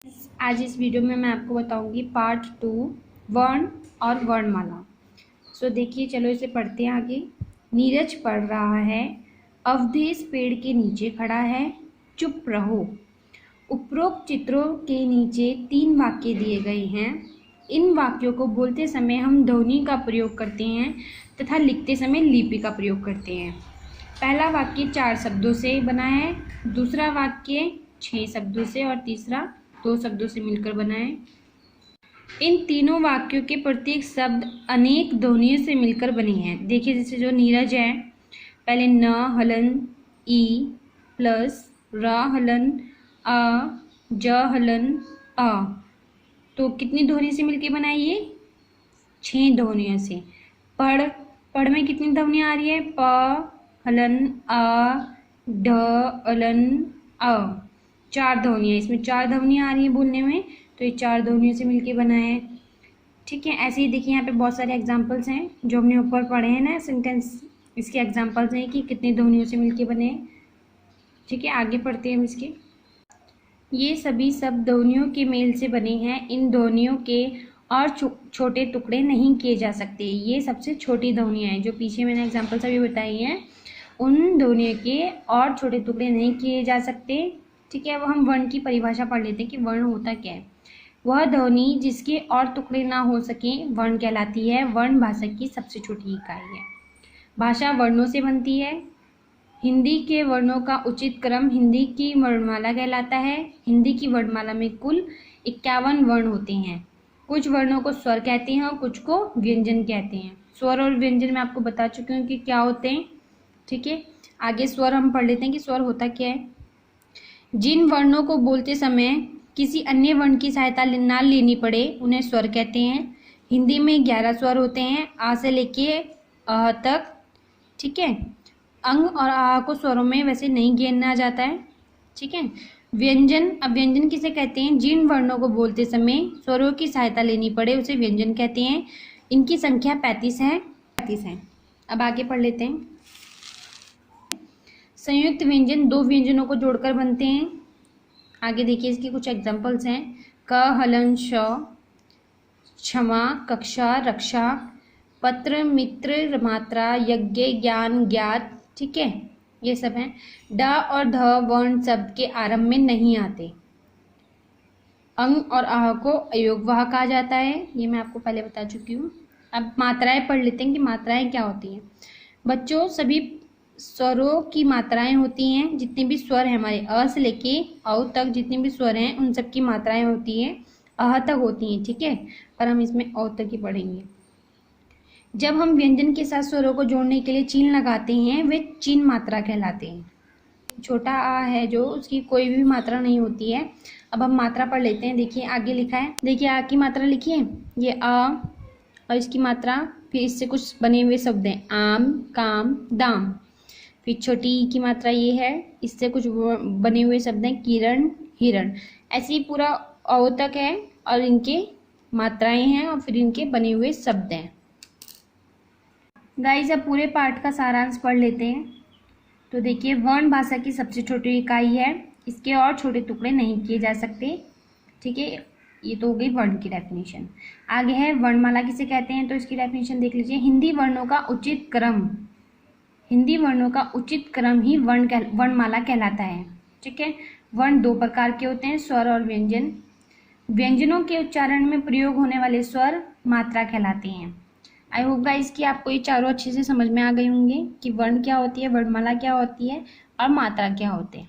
आज इस वीडियो में मैं आपको बताऊंगी पार्ट 2 वर्ण और वर्णमाला। देखिए, चलो इसे पढ़ते हैं आगे। नीरज पढ़ रहा है। अवधेश पेड़ के नीचे खड़ा है। चुप रहो। उपरोक्त चित्रों के नीचे 3 वाक्य दिए गए हैं। इन वाक्यों को बोलते समय हम ध्वनि का प्रयोग करते हैं तथा लिखते समय लिपि का प्रयोग करते हैं। पहला वाक्य 4 शब्दों से बना है, दूसरा वाक्य 6 शब्दों से और तीसरा 2 शब्दों से मिलकर बना है। इन तीनों वाक्यों के प्रत्येक शब्द अनेक ध्वनियों से मिलकर बने हैं। देखिए, जैसे जो नीरज है, पहले न हलन ई प्लस र हलन अ ज हलन अ, तो कितनी ध्वनि से मिलकर बना है ये? 6 ध्वनियों से। पढ़ पढ़ में कितनी ध्वनियाँ आ रही है? प हलन अ ढ हलन अ, 4 ध्वनियाँ। इसमें 4 ध्वनियाँ आ रही हैं बोलने में, तो ये 4 ध्वनियों से मिलके बना है। ठीक है, ऐसे ही देखिए यहाँ पे बहुत सारे एग्जाम्पल्स हैं जो हमने ऊपर पढ़े हैं ना सेंटेंस, इसके एग्जाम्पल्स हैं कि कितनी ध्वनियों से मिलके बने हैं। ठीक है, आगे पढ़ते हैं हम इसके। ये सभी शब्द ध्वनियों के मेल से बने हैं। इन ध्वनियों के और छोटे टुकड़े नहीं किए जा सकते। ये सबसे छोटी ध्वनियाँ हैं जो पीछे मैंने एग्जाम्पल्स अभी बताई हैं। उन ध्वनियों के और छोटे टुकड़े नहीं किए जा सकते। ठीक है, अब हम वर्ण की परिभाषा पढ़ लेते हैं कि वर्ण होता क्या है। वह ध्वनि जिसके और टुकड़े ना हो सके वर्ण कहलाती है। वर्ण भाषा की सबसे छोटी इकाई है। भाषा वर्णों से बनती है। हिंदी के वर्णों का उचित क्रम हिंदी की वर्णमाला कहलाता है। हिंदी की वर्णमाला में कुल 51 वर्ण होते हैं। कुछ वर्णों को स्वर कहते हैं और कुछ को व्यंजन कहते हैं। स्वर और व्यंजन मैं आपको बता चुकी हूँ कि क्या होते हैं। ठीक है, आगे स्वर हम पढ़ लेते हैं कि स्वर होता क्या है। जिन वर्णों को बोलते समय किसी अन्य वर्ण की सहायता ना लेनी पड़े उन्हें स्वर कहते हैं। हिंदी में 11 स्वर होते हैं, आ से लेके अ तक। ठीक है, अंग और आ को स्वरों में वैसे नहीं गिना जाता है। ठीक है, व्यंजन, अब व्यंजन किसे कहते हैं? जिन वर्णों को बोलते समय स्वरों की सहायता लेनी पड़े उसे व्यंजन कहते हैं। इनकी संख्या 35 है। अब आगे पढ़ लेते हैं। संयुक्त व्यंजन 2 व्यंजनों को जोड़कर बनते हैं। आगे देखिए, इसके कुछ एग्जाम्पल्स हैं। क हलन श, क्षमा कक्षा रक्षा, पत्र मित्र मात्रा, यज्ञ ज्ञान ज्ञात। ठीक है, ये सब हैं। ड और ध वर्ण शब्द के आरंभ में नहीं आते। अंग और आह को अयोगवाह कहा जाता है, ये मैं आपको पहले बता चुकी हूँ। अब मात्राएं पढ़ लेते हैं कि मात्राएं क्या होती हैं। बच्चों, सभी स्वरों की मात्राएं होती हैं। जितने भी स्वर हैं हमारे अ से लेके औ तक, जितने भी स्वर हैं उन सब की मात्राएं होती हैं। अह तक होती हैं। ठीक है, पर हम इसमें औ तक ही पढ़ेंगे। जब हम व्यंजन के साथ स्वरों को जोड़ने के लिए चिन्ह लगाते हैं वे चिन्ह मात्रा कहलाते हैं। छोटा आ है जो, उसकी कोई भी मात्रा नहीं होती है। अब हम मात्रा पढ़ लेते हैं। देखिए आगे लिखा है, देखिए आ की मात्रा लिखी है, ये आ, और इसकी मात्रा, फिर इससे कुछ बने हुए शब्द हैं, आम काम दाम। फिर छोटी ई की मात्रा ये है, इससे कुछ बने हुए शब्द हैं, किरण हिरण। ऐसे ही पूरा औ तक है और इनके मात्राएं हैं और फिर इनके बने हुए शब्द हैं। गाइस, अब पूरे पाठ का सारांश पढ़ लेते हैं। तो देखिए, वर्ण भाषा की सबसे छोटी इकाई है। इसके और छोटे टुकड़े नहीं किए जा सकते। ठीक है, ये तो हो गई वर्ण की डेफिनेशन। आगे है वर्णमाला किसे कहते हैं, तो इसकी डेफिनेशन देख लीजिए। हिंदी वर्णों का उचित क्रम, हिंदी वर्णों का उचित क्रम ही वर्णमाला कहलाता है। ठीक है, वर्ण 2 प्रकार के होते हैं, स्वर और व्यंजन। व्यंजनों के उच्चारण में प्रयोग होने वाले स्वर मात्रा कहलाते हैं। आई होप गाइस कि आपको ये चारों अच्छे से समझ में आ गए होंगे कि वर्ण क्या होती है, वर्णमाला क्या होती है और मात्रा क्या होते हैं।